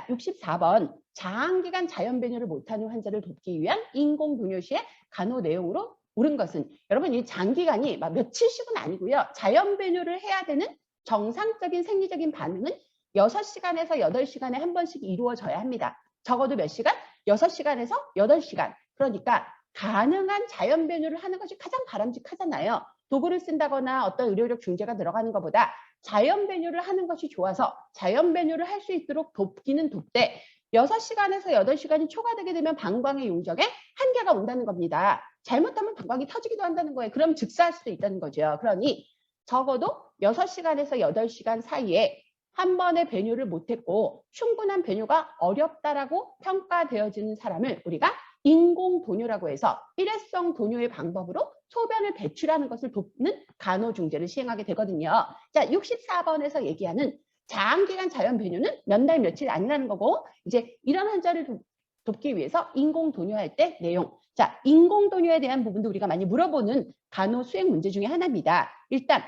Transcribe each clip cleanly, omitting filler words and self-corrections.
64번 장기간 자연 배뇨를 못하는 환자를 돕기 위한 인공분뇨 시의 간호 내용으로 옳은 것은 여러분 이 장기간이 막 며칠씩은 아니고요. 자연 배뇨를 해야 되는 정상적인 생리적인 반응은 6시간에서 8시간에 한 번씩 이루어져야 합니다. 적어도 몇 시간? 6시간에서 8시간. 그러니까 가능한 자연 배뇨를 하는 것이 가장 바람직하잖아요. 도구를 쓴다거나 어떤 의료적 중재가 들어가는 것보다 자연 배뇨를 하는 것이 좋아서 자연 배뇨를 할 수 있도록 돕기는 돕되 6시간에서 8시간이 초과되게 되면 방광의 용적에 한계가 온다는 겁니다. 잘못하면 방광이 터지기도 한다는 거예요. 그럼 즉사할 수도 있다는 거죠. 그러니 적어도 6시간에서 8시간 사이에 한 번의 배뇨를 못했고 충분한 배뇨가 어렵다라고 평가되어지는 사람을 우리가 인공도뇨라고 해서 일회성 도뇨의 방법으로 소변을 배출하는 것을 돕는 간호중재를 시행하게 되거든요. 자, 64번에서 얘기하는 장기간 자연 배뇨는 몇 날 며칠 아니라는 거고 이제 이런 환자를 돕기 위해서 인공도뇨할 때 내용. 자, 인공도뇨에 대한 부분도 우리가 많이 물어보는 간호 수행 문제 중에 하나입니다. 일단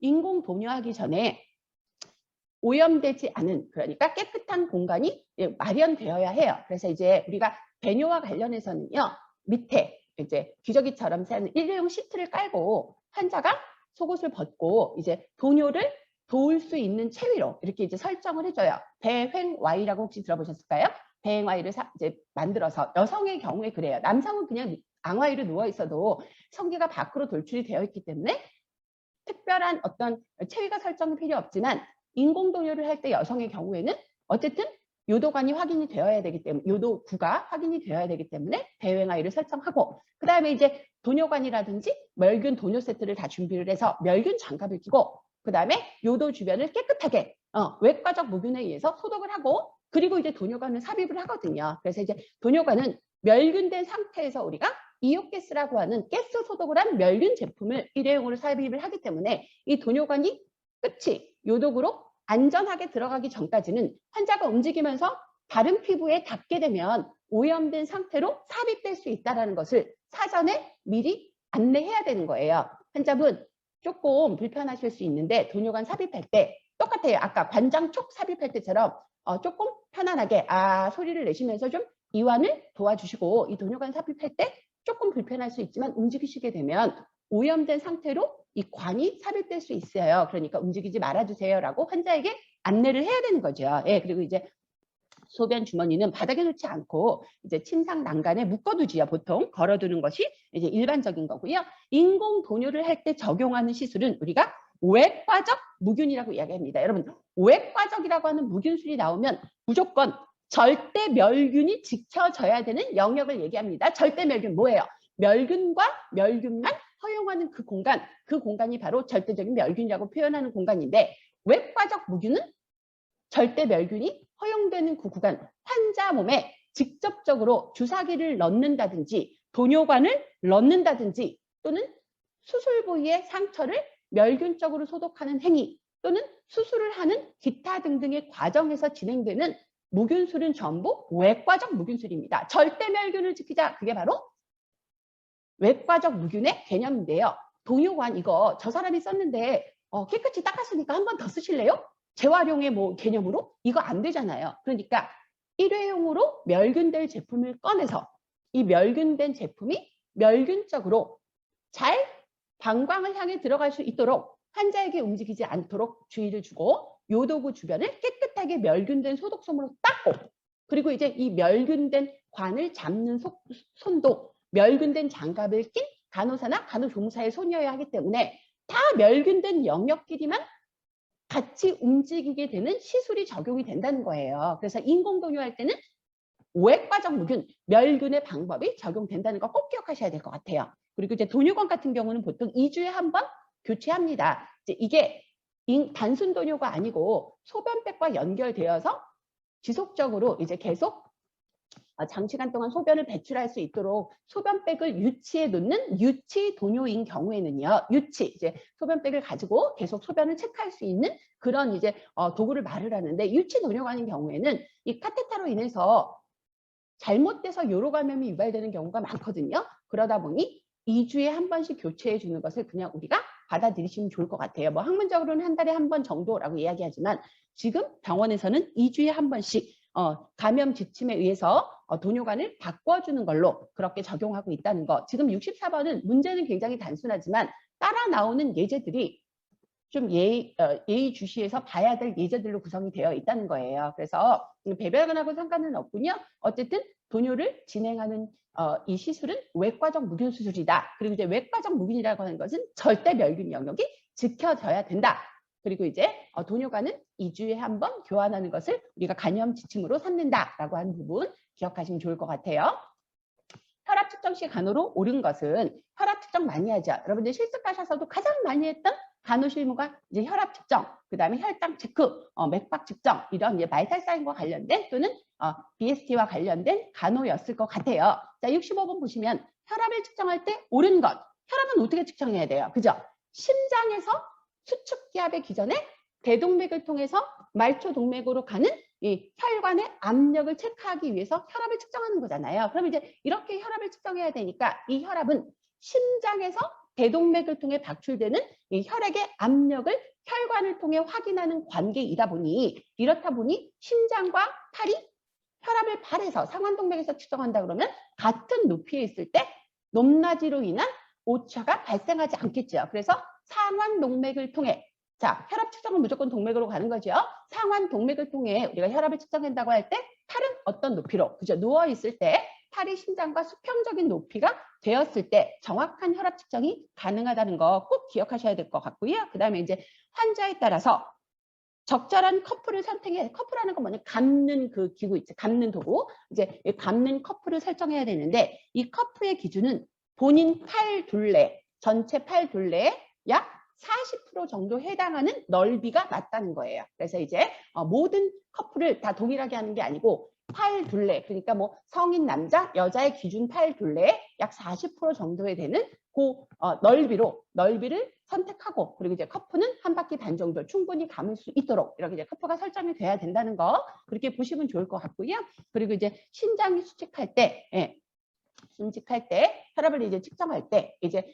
인공도뇨하기 전에 오염되지 않은 그러니까 깨끗한 공간이 마련되어야 해요. 그래서 이제 우리가 배뇨와 관련해서는요. 밑에 이제 기저귀처럼 쓰는 일회용 시트를 깔고 환자가 속옷을 벗고 이제 도뇨를 도울 수 있는 체위로 이렇게 이제 설정을 해줘요. 배횡와이라고 혹시 들어보셨을까요? 배횡와이를 이제 만들어서 여성의 경우에 그래요. 남성은 그냥 앙와이로 누워 있어도 성기가 밖으로 돌출이 되어 있기 때문에 특별한 어떤 체위가 설정이 필요 없지만 인공도뇨를 할 때 여성의 경우에는 어쨌든 요도관이 확인이 되어야 되기 때문에 요도구가 확인이 되어야 되기 때문에 배횡아이를 설정하고 그 다음에 이제 도뇨관이라든지 멸균 도뇨 세트를 다 준비를 해서 멸균 장갑을 끼고 그 다음에 요도 주변을 깨끗하게 외과적 무균에 의해서 소독을 하고 그리고 이제 도뇨관을 삽입을 하거든요. 그래서 이제 도뇨관은 멸균된 상태에서 우리가 이오가스라고 하는 가스 소독을 한 멸균 제품을 일회용으로 삽입을 하기 때문에 이 도뇨관이 끝이 요독으로 안전하게 들어가기 전까지는 환자가 움직이면서 다른 피부에 닿게 되면 오염된 상태로 삽입될 수 있다는 것을 사전에 미리 안내해야 되는 거예요. 환자분 조금 불편하실 수 있는데 도뇨관 삽입할 때 똑같아요. 아까 관장촉 삽입할 때처럼 조금 편안하게 소리를 내시면서 좀 이완을 도와주시고 이 도뇨관 삽입할 때 조금 불편할 수 있지만 움직이시게 되면 오염된 상태로 이 관이 삽입될 수 있어요. 그러니까 움직이지 말아주세요라고 환자에게 안내를 해야 되는 거죠. 예, 그리고 이제 소변 주머니는 바닥에 놓지 않고 이제 침상 난간에 묶어두지요. 보통 걸어두는 것이 이제 일반적인 거고요. 인공 도뇨를 할 때 적용하는 시술은 우리가 외과적 무균이라고 이야기합니다. 여러분, 외과적이라고 하는 무균술이 나오면 무조건 절대 멸균이 지켜져야 되는 영역을 얘기합니다. 절대 멸균 뭐예요? 멸균과 멸균만 허용하는 그 공간이 바로 절대적인 멸균이라고 표현하는 공간인데 외과적 무균은 절대 멸균이 허용되는 그 구간, 환자 몸에 직접적으로 주사기를 넣는다든지 도뇨관을 넣는다든지 또는 수술 부위의 상처를 멸균적으로 소독하는 행위 또는 수술을 하는 기타 등등의 과정에서 진행되는 무균술은 전부 외과적 무균술입니다. 절대 멸균을 지키자. 그게 바로 외과적 무균의 개념인데요. 도뇨관 이거 저 사람이 썼는데 깨끗이 닦았으니까 한 번 더 쓰실래요? 재활용의 뭐 개념으로? 이거 안 되잖아요. 그러니까 일회용으로 멸균될 제품을 꺼내서 이 멸균된 제품이 멸균적으로 잘 방광을 향해 들어갈 수 있도록 환자에게 움직이지 않도록 주의를 주고 요도구 주변을 깨끗하게 멸균된 소독솜으로 닦고 그리고 이제 이 멸균된 관을 잡는 손도 멸균된 장갑을 낀 간호사나 간호조무사의 손이어야 하기 때문에 다 멸균된 영역끼리만 같이 움직이게 되는 시술이 적용이 된다는 거예요. 그래서 인공도뇨할 때는 외과적 무균, 멸균의 방법이 적용된다는 거 꼭 기억하셔야 될 것 같아요. 그리고 이제 도뇨관 같은 경우는 보통 2주에 한 번 교체합니다. 이제 이게 단순 도뇨가 아니고 소변백과 연결되어서 지속적으로 이제 계속 장시간 동안 소변을 배출할 수 있도록 소변백을 유치해 놓는 유치 도뇨인 경우에는요. 유치 이제 소변백을 가지고 계속 소변을 체크할 수 있는 그런 이제 도구를 말을 하는데 유치 도뇨관인 경우에는 이 카테터로 인해서 잘못돼서 요로 감염이 유발되는 경우가 많거든요. 그러다 보니 2주에 한 번씩 교체해 주는 것을 그냥 우리가 받아들이시면 좋을 것 같아요. 뭐 학문적으로는 한 달에 한 번 정도라고 이야기하지만 지금 병원에서는 2주에 한 번씩 감염 지침에 의해서 도뇨관을 바꿔주는 걸로 그렇게 적용하고 있다는 거. 지금 64번은 문제는 굉장히 단순하지만 따라 나오는 예제들이 좀 예의주시해서 봐야 될 예제들로 구성이 되어 있다는 거예요. 그래서 배변하고 상관은 없군요. 어쨌든 도뇨를 진행하는 이 시술은 외과적 무균 수술이다. 그리고 이제 외과적 무균이라고 하는 것은 절대 멸균 영역이 지켜져야 된다. 그리고 이제 도뇨관은 2주에 한 번 교환하는 것을 우리가 간염 지침으로 삼는다라고 하는 부분 기억하시면 좋을 것 같아요. 혈압 측정 시 간호로 옳은 것은 혈압 측정 많이 하죠. 여러분들 실습 가셔서도 가장 많이 했던 간호 실무가 이제 혈압 측정, 그 다음에 혈당 체크, 맥박 측정 이런 이제 바이탈 사인과 관련된 또는 BST와 관련된 간호였을 것 같아요. 자, 65번 보시면 혈압을 측정할 때 옳은 것. 혈압은 어떻게 측정해야 돼요? 그죠? 심장에서 수축 기압의 기전에 대동맥을 통해서 말초 동맥으로 가는 이 혈관의 압력을 체크하기 위해서 혈압을 측정하는 거잖아요. 그럼 이제 이렇게 혈압을 측정해야 되니까 이 혈압은 심장에서 대동맥을 통해 박출되는 이 혈액의 압력을 혈관을 통해 확인하는 관계이다 보니 이렇다 보니 심장과 팔이 혈압을 발에서 상완동맥에서 측정한다 그러면 같은 높이에 있을 때 높낮이로 인한 오차가 발생하지 않겠죠. 그래서 상완동맥을 통해 자, 혈압 측정은 무조건 동맥으로 가는 거죠. 상완 동맥을 통해 우리가 혈압을 측정한다고 할 때 팔은 어떤 높이로, 그죠? 누워 있을 때 팔이 심장과 수평적인 높이가 되었을 때 정확한 혈압 측정이 가능하다는 거 꼭 기억하셔야 될 것 같고요. 그 다음에 이제 환자에 따라서 적절한 커프를 선택해, 커프라는 건 뭐냐? 감는 그 기구 있죠. 감는 도구. 이제 감는 커프를 설정해야 되는데 이 커프의 기준은 본인 팔 둘레, 전체 팔 둘레에 약 40% 정도 해당하는 넓이가 맞다는 거예요. 그래서 이제 모든 커플을 다 동일하게 하는 게 아니고 팔 둘레, 그러니까 뭐 성인 남자, 여자의 기준 팔 둘레에 약 40% 정도에 되는 그 넓이를 선택하고 그리고 이제 커프는 한 바퀴 반 정도 충분히 감을 수 있도록 이렇게 이제 커프가 설정이 돼야 된다는 거 그렇게 보시면 좋을 것 같고요. 그리고 이제 심장이 수축할 때, 혈압을 이제 측정할 때 이제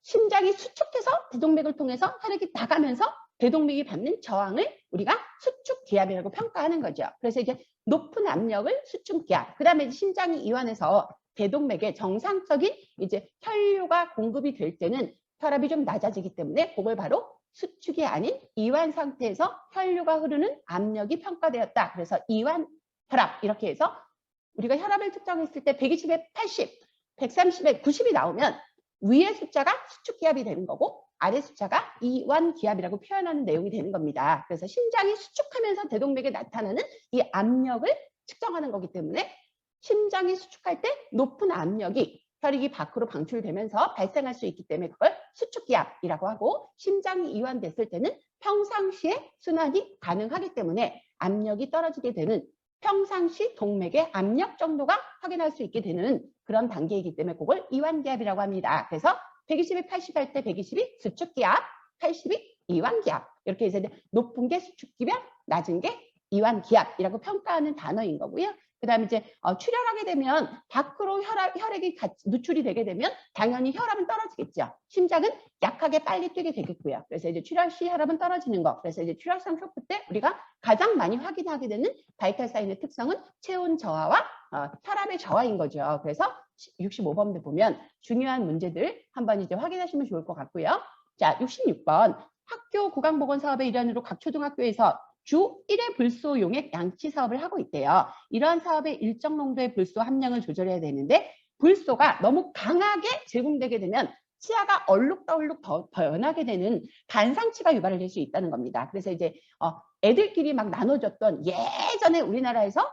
심장이 수축해서 대동맥을 통해서 혈액이 나가면서 대동맥이 받는 저항을 우리가 수축 기압이라고 평가하는 거죠. 그래서 이제 높은 압력을 수축 기압. 그다음에 심장이 이완해서 대동맥에 정상적인 이제 혈류가 공급이 될 때는 혈압이 좀 낮아지기 때문에 그걸 바로 수축이 아닌 이완 상태에서 혈류가 흐르는 압력이 평가되었다. 그래서 이완 혈압 이렇게 해서 우리가 혈압을 측정했을 때 120에 80, 130에 90이 나오면 위의 숫자가 수축 기압이 되는 거고 아래 숫자가 이완 기압이라고 표현하는 내용이 되는 겁니다. 그래서 심장이 수축하면서 대동맥에 나타나는 이 압력을 측정하는 거기 때문에 심장이 수축할 때 높은 압력이 혈액이 밖으로 방출되면서 발생할 수 있기 때문에 그걸 수축 기압이라고 하고 심장이 이완됐을 때는 평상시에 순환이 가능하기 때문에 압력이 떨어지게 되는 평상시 동맥의 압력 정도가 확인할 수 있게 되는 그런 단계이기 때문에 그걸 이완기압이라고 합니다. 그래서 120에 80 할 때 120이 수축기압, 80이 이완기압 이렇게 해서 높은 게 수축기압, 낮은 게 이완기압이라고 평가하는 단어인 거고요. 그 다음에 이제 출혈하게 되면 밖으로 혈액이 누출이 되게 되면 당연히 혈압은 떨어지겠죠. 심장은 약하게 빨리 뛰게 되겠고요. 그래서 이제 출혈 시 혈압은 떨어지는 거. 그래서 이제 출혈성 쇼크 때 우리가 가장 많이 확인하게 되는 바이탈 사인의 특성은 체온 저하와 혈압의 저하인 거죠. 그래서 65번도 보면 중요한 문제들 한번 이제 확인하시면 좋을 것 같고요. 자, 66번 학교 구강보건 사업의 일환으로 각 초등학교에서 주 1회 불소 용액 양치 사업을 하고 있대요. 이러한 사업에 일정 농도의 불소 함량을 조절해야 되는데 불소가 너무 강하게 제공되게 되면 치아가 얼룩덜룩 변하게 되는 간상치가 유발을 될 수 있다는 겁니다. 그래서 이제 애들끼리 막 나눠줬던 예전에 우리나라에서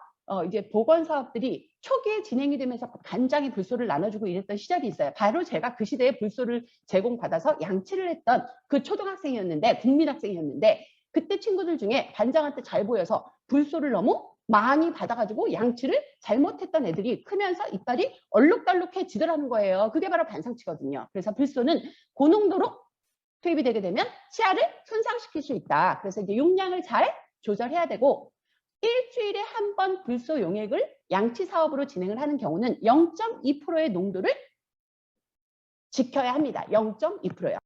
이제 보건 사업들이 초기에 진행이 되면서 반장이 불소를 나눠주고 이랬던 시절이 있어요. 바로 제가 그 시대에 불소를 제공받아서 양치를 했던 그 초등학생이었는데 국민학생이었는데 그때 친구들 중에 반장한테 잘 보여서 불소를 너무 많이 받아가지고 양치를 잘못했던 애들이 크면서 이빨이 얼룩덜룩해지더라는 거예요. 그게 바로 반상치거든요. 그래서 불소는 고농도로 투입이 되게 되면 치아를 손상시킬 수 있다. 그래서 이제 용량을 잘 조절해야 되고 일주일에 한 번 불소 용액을 양치 사업으로 진행을 하는 경우는 0.2%의 농도를 지켜야 합니다. 0.2%요.